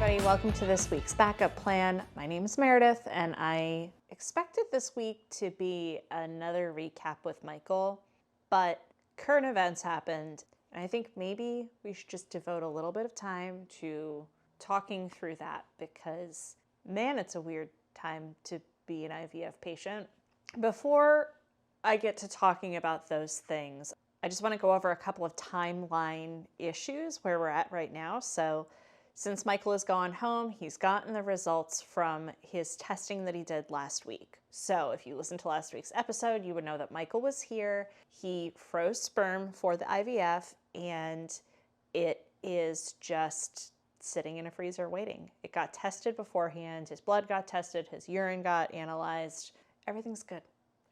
everybody. Welcome to this week's backup plan. My name is Meredith, and I expected this week to be another recap with Michael, but current events happened, and I think maybe we should just devote a little bit of time to talking through that because, man, it's a weird time to be an IVF patient. Before I get to talking about those things, I just want to go over a couple of timeline issues where we're at right now. So since Michael has gone home, he's gotten the results from his testing that he did last week. So if you listened to last week's episode, you would know that Michael was here. He froze sperm for the IVF, and it is just sitting in a freezer waiting. It got tested beforehand. His blood got tested. His urine got analyzed. Everything's good.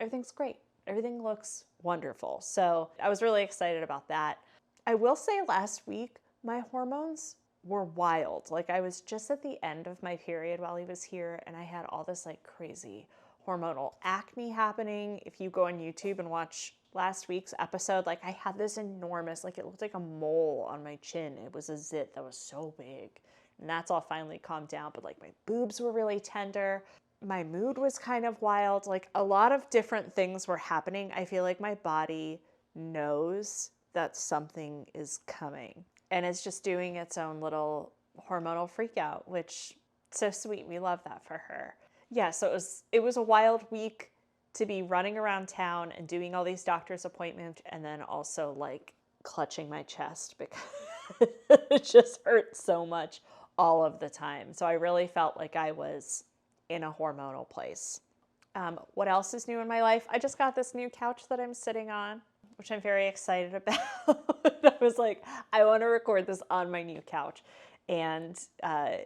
Everything's great. Everything looks wonderful. So I was really excited about that. I will say last week, my hormones were wild. Like, I was just at the end of my period while he was here, and I had all this like crazy hormonal acne happening. If you go on YouTube and watch last week's episode, like I had this enormous, like it looked like a mole on my chin. It was a zit that was so big. And that's all finally calmed down, but like my boobs were really tender. My mood was kind of wild. Like a lot of different things were happening. I feel like my body knows that something is coming. And it's just doing its own little hormonal freak out, which so sweet. We love that for her. Yeah, so it was a wild week to be running around town and doing all these doctor's appointments and then also like clutching my chest because it just hurt so much all of the time. So I really felt like I was in a hormonal place. What else is new in my life? I just got this new couch that I'm sitting on, which I'm very excited about. I was like, I want to record this on my new couch. And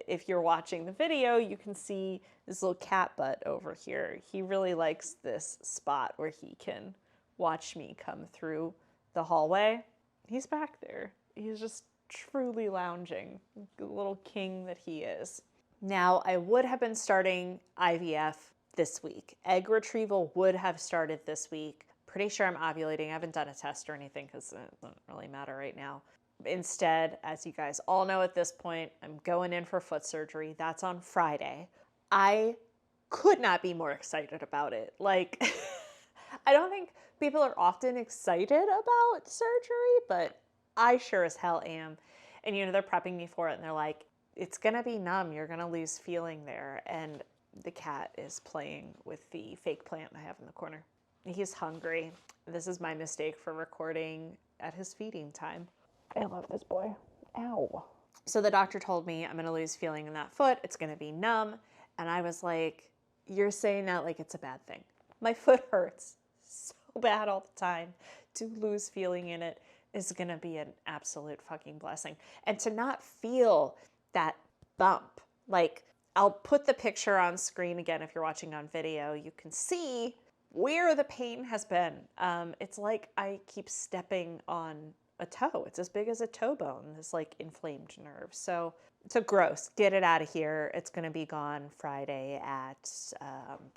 if you're watching the video, you can see this little cat butt over here. He really likes this spot where he can watch me come through the hallway. He's back there. He's just truly lounging, the little king that he is. Now, I would have been starting IVF this week. Egg retrieval would have started this week. Pretty sure I'm ovulating. I haven't done a test or anything because it doesn't really matter right now. Instead, as you guys all know at this point, I'm going in for foot surgery. That's on Friday. I could not be more excited about it. Like, I don't think people are often excited about surgery, but I sure as hell am. And, you know, they're prepping me for it and they're like, it's going to be numb. You're going to lose feeling there. And the cat is playing with the fake plant I have in the corner. He's hungry. This is my mistake for recording at his feeding time. I love this boy. Ow. So the doctor told me I'm going to lose feeling in that foot. It's going to be numb. And I was like, you're saying that like it's a bad thing. My foot hurts so bad all the time. To lose feeling in it is going to be an absolute fucking blessing. And to not feel that bump, like I'll put the picture on screen again if you're watching on video. You can see where the pain has been. It's like I keep stepping on a toe. It's as big as a toe bone, this like inflamed nerve. So gross. Get it out of here. It's going to be gone Friday at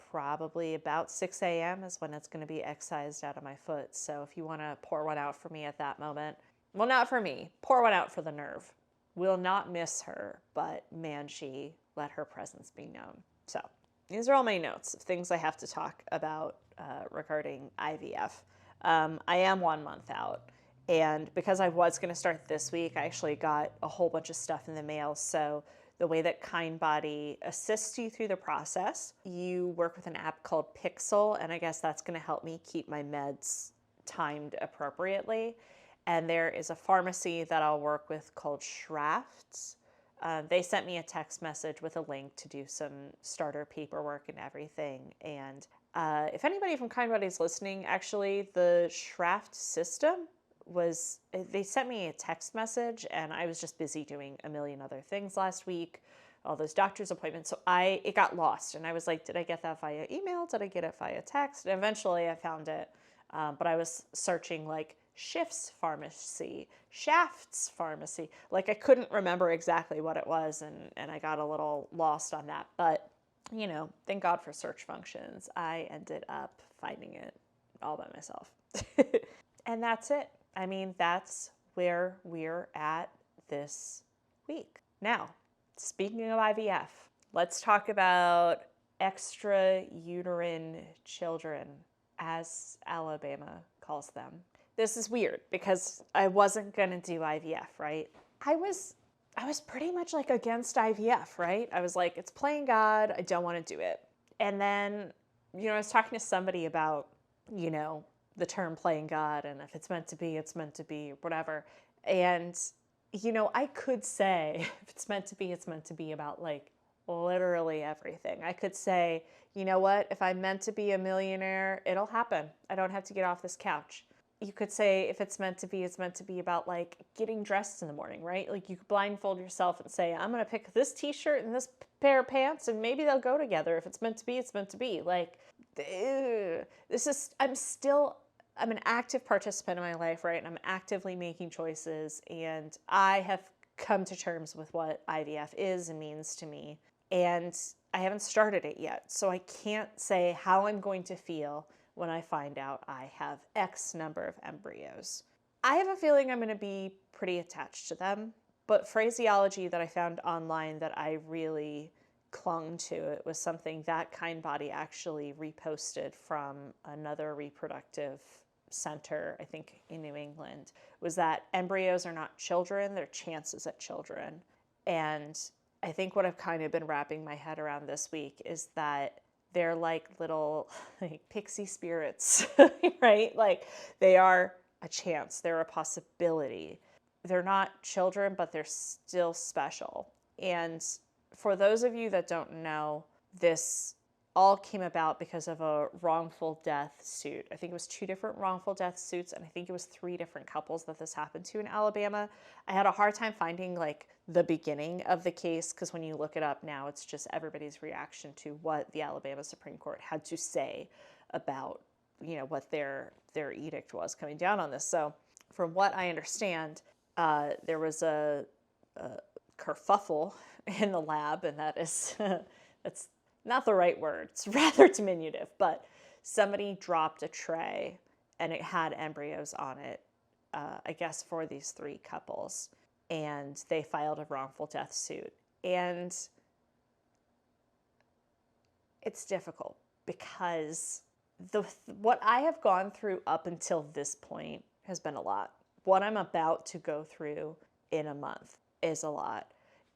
probably about 6 a.m. is when it's going to be excised out of my foot. So if you want to pour one out for me at that moment, well, not for me. Pour one out for the nerve. Will not miss her, but man, she let her presence be known. So these are all my notes of things I have to talk about regarding IVF. I am 1 month out. And because I was going to start this week, I actually got a whole bunch of stuff in the mail. So the way that Kindbody assists you through the process, you work with an app called Pixel. And I guess that's going to help me keep my meds timed appropriately. And there is a pharmacy that I'll work with called Schrafts. They sent me a text message with a link to do some starter paperwork and everything. And if anybody from Kindbody is listening, actually, the Schraft system they sent me a text message, and I was just busy doing a million other things last week, all those doctor's appointments. So it got lost, and I was like, did I get that via email? Did I get it via text? And eventually I found it, but I was searching like Shifts Pharmacy, Shafts Pharmacy. Like I couldn't remember exactly what it was, and I got a little lost on that. But, you know, thank God for search functions. I ended up finding it all by myself. And that's it. I mean, that's where we're at this week. Now, Speaking of IVF, let's talk about extrauterine children, as Alabama calls them. This is weird because I wasn't going to do IVF, right? I was pretty much like against IVF, right? I was like, it's playing God. I don't want to do it. And then, I was talking to somebody about, the term playing God, and if it's meant to be, it's meant to be, whatever. And, I could say, if it's meant to be, it's meant to be about like literally everything. I could say, you know what? If I'm meant to be a millionaire, it'll happen. I don't have to get off this couch. You could say if it's meant to be, it's meant to be about like getting dressed in the morning, right? Like you could blindfold yourself and say, I'm going to pick this t-shirt and this pair of pants and maybe they'll go together. If it's meant to be, it's meant to be. Like, I'm an active participant in my life, right? And I'm actively making choices, and I have come to terms with what IVF is and means to me. And I haven't started it yet. So I can't say how I'm going to feel when I find out I have X number of embryos. I have a feeling I'm going to be pretty attached to them, but phraseology that I found online that I really clung to, it was something that Kindbody actually reposted from another reproductive center, I think in New England, was that embryos are not children, they're chances at children. And I think what I've kind of been wrapping my head around this week is that they're like little pixie spirits, right? Like they are a chance, they're a possibility. They're not children, but they're still special. And for those of you that don't know, this all came about because of a wrongful death suit. I think it was 2 different wrongful death suits, and I think it was 3 different couples that this happened to in Alabama. I had a hard time finding like the beginning of the case, because when you look it up now, it's just everybody's reaction to what the Alabama Supreme Court had to say about, what their edict was coming down on this. So from what I understand, there was a kerfuffle in the lab, and that's not the right word. It's rather diminutive, but somebody dropped a tray and it had embryos on it, I guess for these 3 couples, and they filed a wrongful death suit. And it's difficult because what I have gone through up until this point has been a lot. What I'm about to go through in a month is a lot.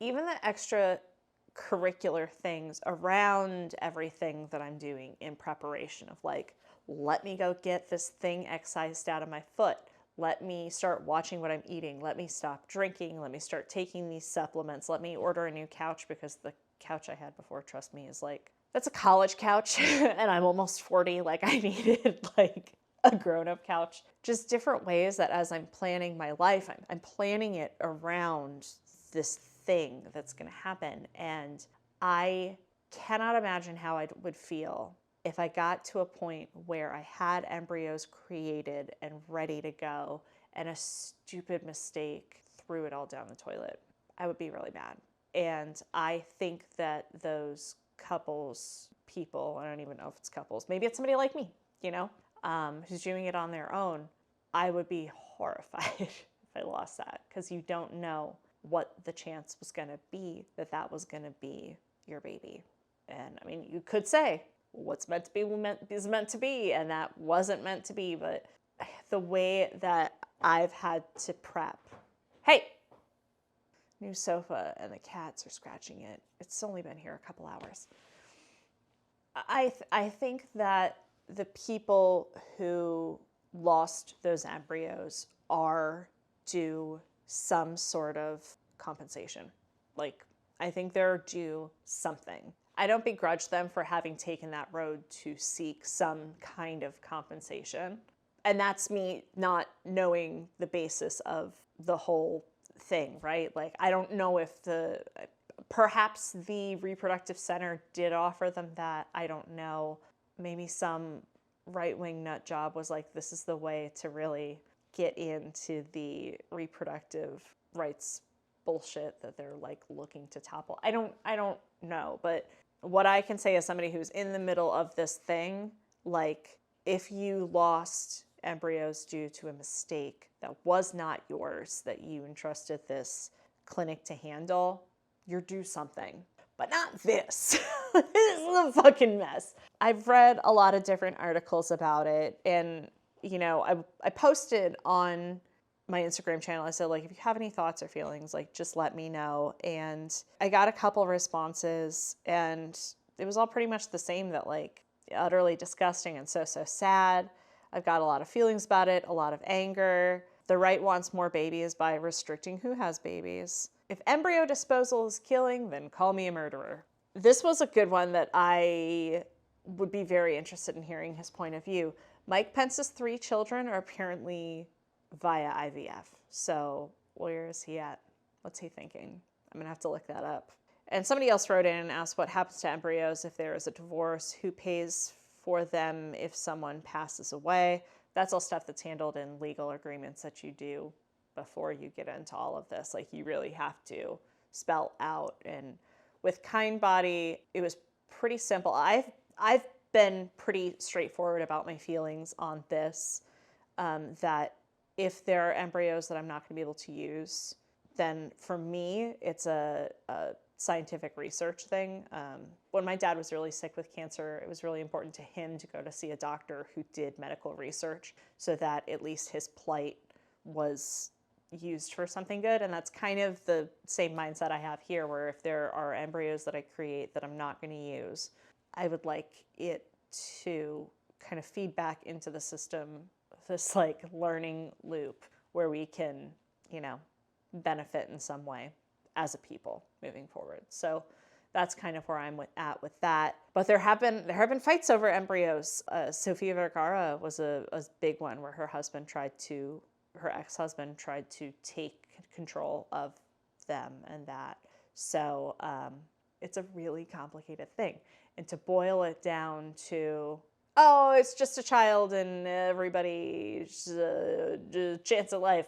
Even the extracurricular things around everything that I'm doing in preparation of like, let me go get this thing excised out of my foot. Let me start watching what I'm eating. Let me stop drinking. Let me start taking these supplements. Let me order a new couch, because the couch I had before, trust me, is like, that's a college couch and I'm almost 40. Like I needed like a grown-up couch. Just different ways that as I'm planning my life, I'm planning it around this thing that's going to happen. And I cannot imagine how I would feel if I got to a point where I had embryos created and ready to go and a stupid mistake threw it all down the toilet. I would be really mad. And I think that those people, I don't even know if it's couples, maybe it's somebody like me, who's doing it on their own. I would be horrified if I lost that, because you don't know what the chance was going to be that was going to be your baby. And I mean, you could say, what's meant to be is meant to be, and that wasn't meant to be. But the way that I've had to prep, hey, new sofa, and the cats are scratching it. It's only been here a couple hours. I think that the people who lost those embryos are due some sort of compensation. Like, I think they're due something. I don't begrudge them for having taken that road to seek some kind of compensation. And that's me not knowing the basis of the whole thing, right? Like, I don't know if perhaps the reproductive center did offer them that. I don't know. Maybe some right-wing nut job was like, this is the way to really get into the reproductive rights bullshit that they're like looking to topple. I don't know, but what I can say as somebody who's in the middle of this thing, like, if you lost embryos due to a mistake that was not yours, that you entrusted this clinic to handle, you're due something. But not this. This is a fucking mess. I've read a lot of different articles about it. And, you know, I posted on my Instagram channel. I said, like, if you have any thoughts or feelings, like, just let me know. And I got a couple responses, and it was all pretty much the same, that, like, utterly disgusting and so sad. I've got a lot of feelings about it, a lot of anger. The right wants more babies by restricting who has babies. If embryo disposal is killing, then call me a murderer. This was a good one that I would be very interested in hearing his point of view. Mike Pence's 3 children are apparently via IVF. So where is he at? What's he thinking? I'm gonna have to look that up. And somebody else wrote in and asked what happens to embryos if there is a divorce, who pays for them if someone passes away. That's all stuff that's handled in legal agreements that you do before you get into all of this. Like, you really have to spell out. And with Kindbody, it was pretty simple. I've been pretty straightforward about my feelings on this, that if there are embryos that I'm not going to be able to use, then for me, it's a scientific research thing. When my dad was really sick with cancer, it was really important to him to go to see a doctor who did medical research so that at least his plight was used for something good. And that's kind of the same mindset I have here, where if there are embryos that I create that I'm not going to use, I would like it to kind of feed back into the system, this like learning loop where we can, you know, benefit in some way as a people moving forward. So that's kind of where I'm at with that. But there have been fights over embryos. Sofia Vergara was a big one, where her ex-husband tried to take control of them and that. So it's a really complicated thing. And to boil it down to, oh, it's just a child and everybody's chance of life,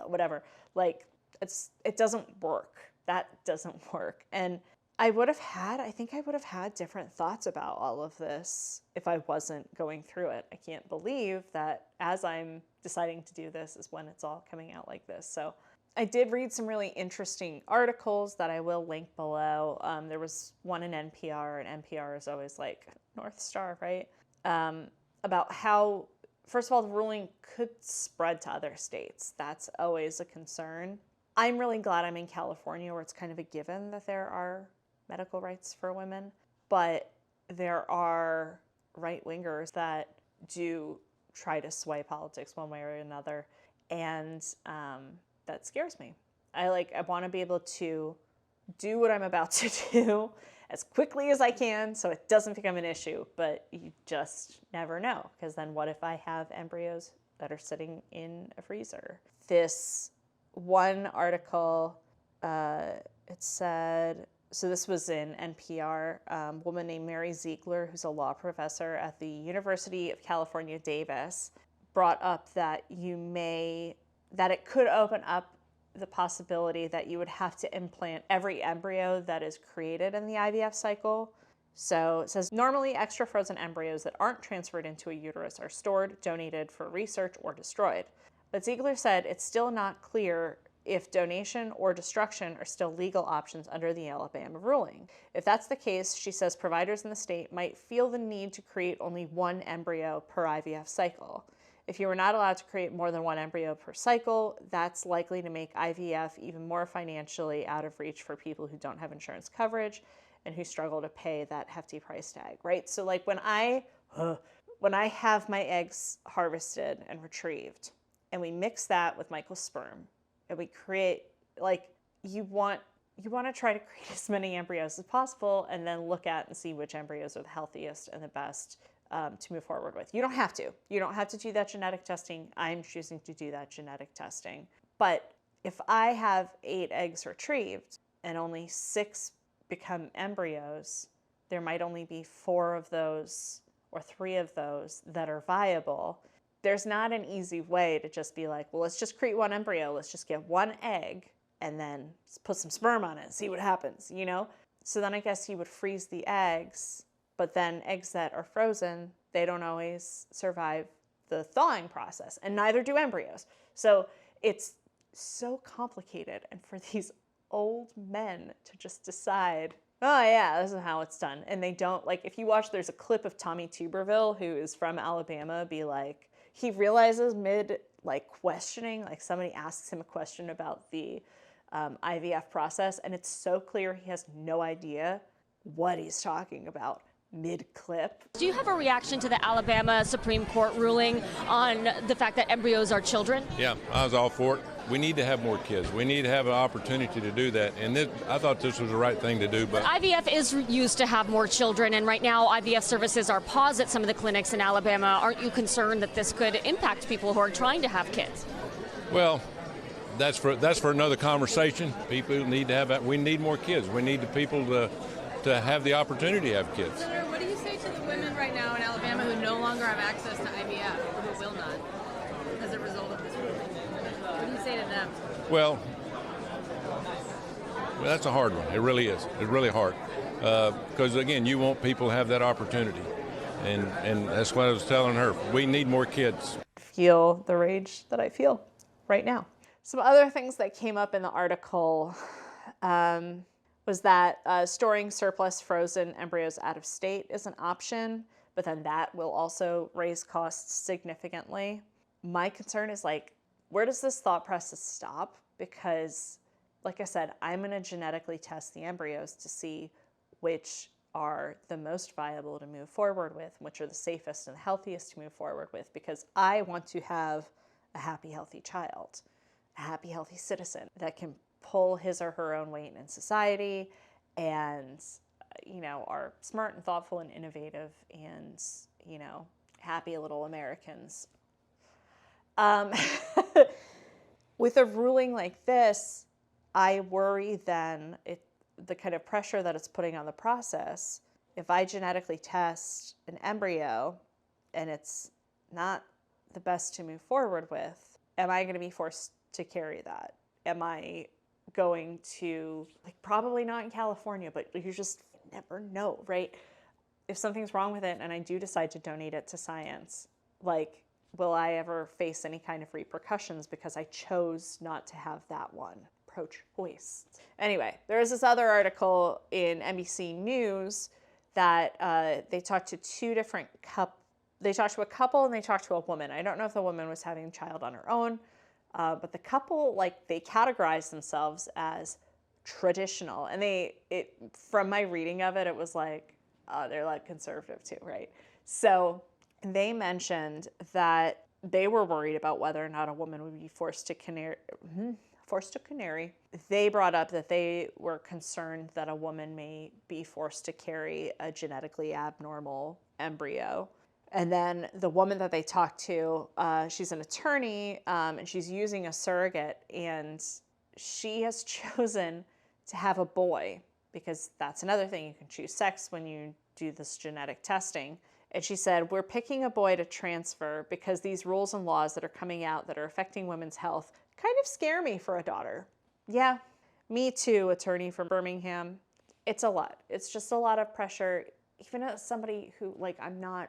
whatever. Like, it doesn't work. That doesn't work. And I think I would have had different thoughts about all of this if I wasn't going through it. I can't believe that as I'm deciding to do this is when it's all coming out like this. So I did read some really interesting articles that I will link below. There was one in NPR, and NPR is always like North Star, right? About how, first of all, the ruling could spread to other states. That's always a concern. I'm really glad I'm in California, where it's kind of a given that there are medical rights for women, but there are right-wingers that do try to sway politics one way or another, and that scares me. I want to be able to do what I'm about to do as quickly as I can so it doesn't become an issue, but you just never know, because then what if I have embryos that are sitting in a freezer? This one article, it said, so this was in NPR, a woman named Mary Ziegler, who's a law professor at the University of California, Davis, brought up that it could open up the possibility that you would have to implant every embryo that is created in the IVF cycle. So it says, normally extra frozen embryos that aren't transferred into a uterus are stored, donated for research, or destroyed. But Ziegler said it's still not clear if donation or destruction are still legal options under the Alabama ruling. If that's the case, she says providers in the state might feel the need to create only one embryo per IVF cycle. If you are not allowed to create more than one embryo per cycle, that's likely to make IVF even more financially out of reach for people who don't have insurance coverage and who struggle to pay that hefty price tag, right? So like when I have my eggs harvested and retrieved, and we mix that with Michael's sperm, and we create, like, you want to try to create as many embryos as possible, and then look at and see which embryos are the healthiest and the best to move forward with. You don't have to. You don't have to do that genetic testing. I'm choosing to do that genetic testing. But if I have 8 eggs retrieved and only 6 become embryos, there might only be 4 of those or 3 of those that are viable. There's not an easy way to just be like, well, let's just create one embryo. Let's just get one egg and then put some sperm on it and see what happens, you know? So then I guess you would freeze the eggs, but then eggs that are frozen, they don't always survive the thawing process, and neither do embryos. So it's so complicated. And for these old men to just decide, oh yeah, this is how it's done. And they don't, like, if you watch, there's a clip of Tommy Tuberville, who is from Alabama, be like, he realizes mid, like, questioning, like somebody asks him a question about the IVF process, and it's so clear he has no idea what he's talking about mid-clip. Do you have a reaction to the Alabama Supreme Court ruling on the fact that embryos are children? Yeah, I was all for it. We need to have more kids. We need to have an opportunity to do that. And I thought this was the right thing to do. But IVF is used to have more children, and right now IVF services are paused at some of the clinics in Alabama. Aren't you concerned that this could impact people who are trying to have kids? Well, that's for another conversation. People need to have. We need more kids. We need the people to have the opportunity to have kids. Senator, what do you say to the women right now in Alabama who no longer have access to IVF, or who will not, as a result of this ruling? What do you say to them? Well, that's a hard one. It really is. It's really hard. Because, again, you want people to have that opportunity. And that's what I was telling her. We need more kids. Feel the rage that I feel right now. Some other things that came up in the article was that storing surplus frozen embryos out of state is an option, but then that will also raise costs significantly. My concern is, like, where does this thought process stop? Because, like I said, I'm going to genetically test the embryos to see which are the most viable to move forward with, which are the safest and healthiest to move forward with, because I want to have a happy, healthy child, a happy, healthy citizen that can pull his or her own weight in society and, you know, are smart and thoughtful and innovative and, you know, happy little Americans. With a ruling like this, I worry then the kind of pressure that it's putting on the process. If I genetically test an embryo and it's not the best to move forward with, am I going to be forced to carry that? Am I going to, like, probably not in California, but you just never know, right? If something's wrong with it and I do decide to donate it to science, like, will I ever face any kind of repercussions because I chose not to have that one? Pro-choice. Anyway, there was this other article in NBC News that they talked to two different they talked to a couple and they talked to a woman. I don't know if the woman was having a child on her own, but the couple, like, they categorized themselves as traditional. And from my reading of it, it was like, they're like conservative too, right? So they mentioned that they were worried about whether or not a woman would be forced to canary. They brought up that they were concerned that a woman may be forced to carry a genetically abnormal embryo. And then the woman that they talked to, she's an attorney, and she's using a surrogate, and she has chosen to have a boy, because that's another thing. You can choose sex when you do this genetic testing. And she said, we're picking a boy to transfer because these rules and laws that are coming out that are affecting women's health kind of scare me for a daughter. Yeah, me too, attorney from Birmingham. It's a lot. It's just a lot of pressure, even as somebody who, like, I'm not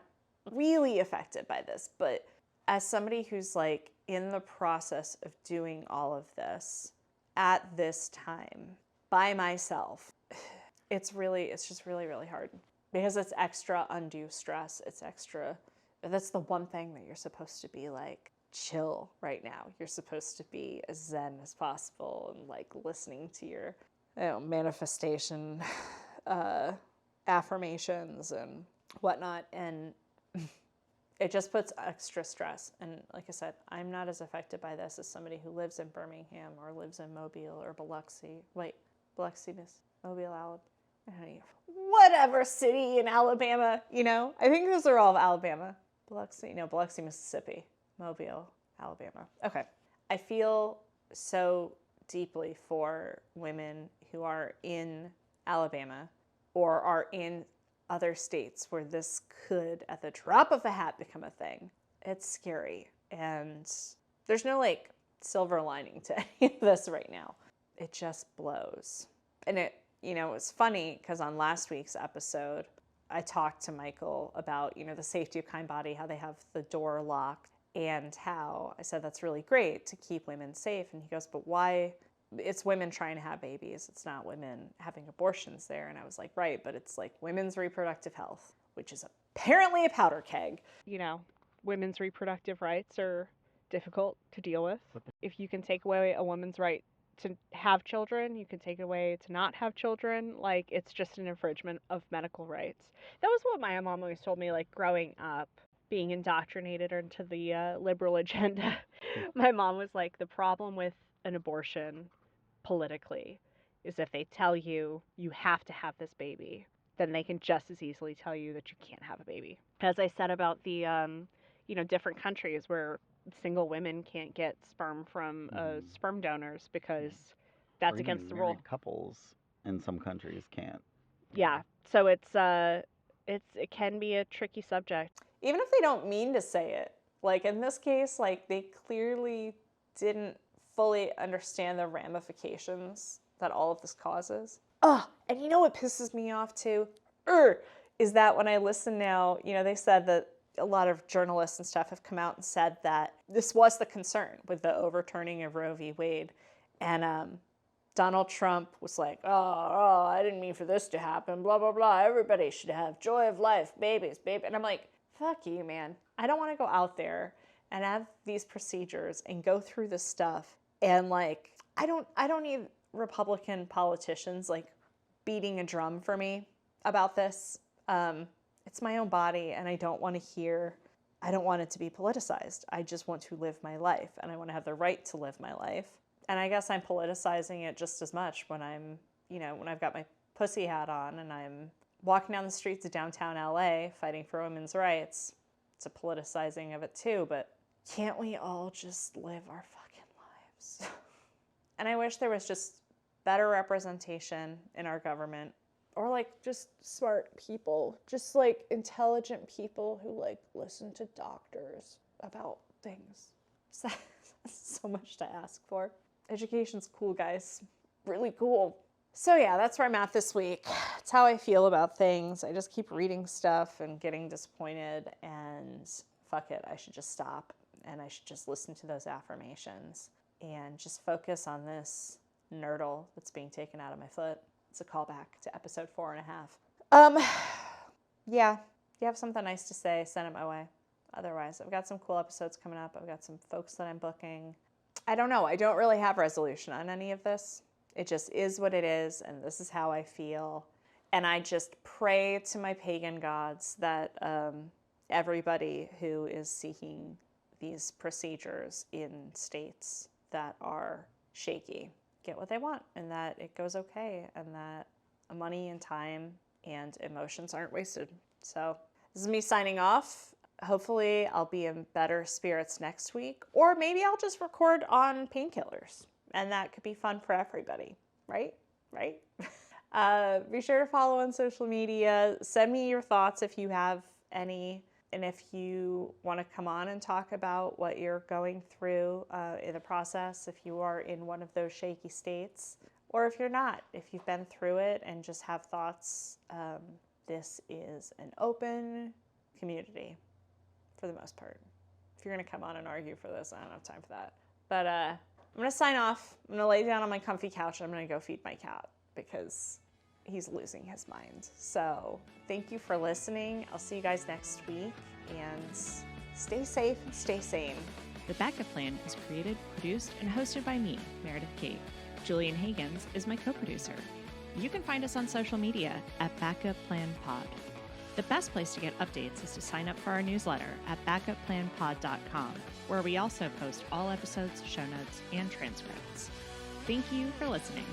really affected by this, but as somebody who's, like, in the process of doing all of this at this time by myself, it's just really, really hard, because it's extra undue stress. It's extra, that's the one thing that you're supposed to be, like, chill right now. You're supposed to be as zen as possible and, like, listening to your, you know, manifestation affirmations and whatnot, and it just puts extra stress. And like I said, I'm not as affected by this as somebody who lives in Birmingham or lives in Mobile or Biloxi. Biloxi, Mobile, Alabama. Whatever city in Alabama, you know? I think those are all of Alabama. Biloxi, Mississippi. Mobile, Alabama. Okay. I feel so deeply for women who are in Alabama or are in other states where this could, at the drop of a hat, become a thing. It's scary. And there's no, like, silver lining to any of this right now. It just blows. And it, you know, it's funny because on last week's episode, I talked to Michael about, you know, the safety of Kind Body, how they have the door locked, and how I said that's really great to keep women safe. And he goes, but why it's women trying to have babies. It's not women having abortions there. And I was like, right, but it's like women's reproductive health, which is apparently a powder keg. Women's reproductive rights are difficult to deal with. If you can take away a woman's right to have children, you can take away to not have children. Like, it's just an infringement of medical rights. That was what my mom always told me, like, growing up, being indoctrinated into the liberal agenda. My mom was like, the problem with an abortion politically is if they tell you you have to have this baby, then they can just as easily tell you that you can't have a baby. As I said about the, different countries where single women can't get sperm from sperm donors because that's or even against the rule. married couples in some countries can't. Yeah, so it can be a tricky subject. Even if they don't mean to say it, like in this case, like they clearly didn't fully understand the ramifications that all of this causes. And you know what pisses me off too? Is that when I listen now, they said that a lot of journalists and stuff have come out and said that this was the concern with the overturning of Roe v. Wade. And Donald Trump was like, oh, I didn't mean for this to happen, blah, blah, blah. Everybody should have joy of life, babies, baby. And I'm like, fuck you, man. I don't want to go out there and have these procedures and go through this stuff. And like, I don't need Republican politicians like beating a drum for me about this. It's my own body, and I don't want it to be politicized. I just want to live my life, and I want to have the right to live my life. And I guess I'm politicizing it just as much when when I've got my pussy hat on and I'm walking down the streets of downtown LA fighting for women's rights. It's a politicizing of it too, but can't we all just live our fucking lives? And I wish there was just better representation in our government, or like just smart people, just like intelligent people who like listen to doctors about things. That's so much to ask for. Education's cool, guys. Really cool. So yeah, that's where I'm at this week. It's how I feel about things. I just keep reading stuff and getting disappointed, and fuck it, I should just stop and I should just listen to those affirmations and just focus on this nurdle that's being taken out of my foot. It's a callback to episode 4.5. Yeah, if you have something nice to say, send it my way. Otherwise, I've got some cool episodes coming up. I've got some folks that I'm booking. I don't know. I don't really have resolution on any of this. It just is what it is, and this is how I feel. And I just pray to my pagan gods that everybody who is seeking these procedures in states that are shaky get what they want, and that it goes okay, and that money and time and emotions aren't wasted. So this is me signing off. Hopefully I'll be in better spirits next week, or maybe I'll just record on painkillers, and that could be fun for everybody, right? Be sure to follow on social media. Send me your thoughts if you have any, and if you want to come on and talk about what you're going through in the process, if you are in one of those shaky states, or if you're not, if you've been through it and just have thoughts. This is an open community for the most part. If you're going to come on and argue for this, I don't have time for that. But I'm going to sign off. I'm going to lay down on my comfy couch and I'm going to go feed my cat because he's losing his mind. So thank you for listening. I'll see you guys next week, and stay safe and stay sane. The Backup Plan is created, produced, and hosted by me, Meredith Kate. Julian Hagans is my co-producer. You can find us on social media at Backup Plan Pod. The best place to get updates is to sign up for our newsletter at backupplanpod.com, where we also post all episodes, show notes, and transcripts. Thank you for listening.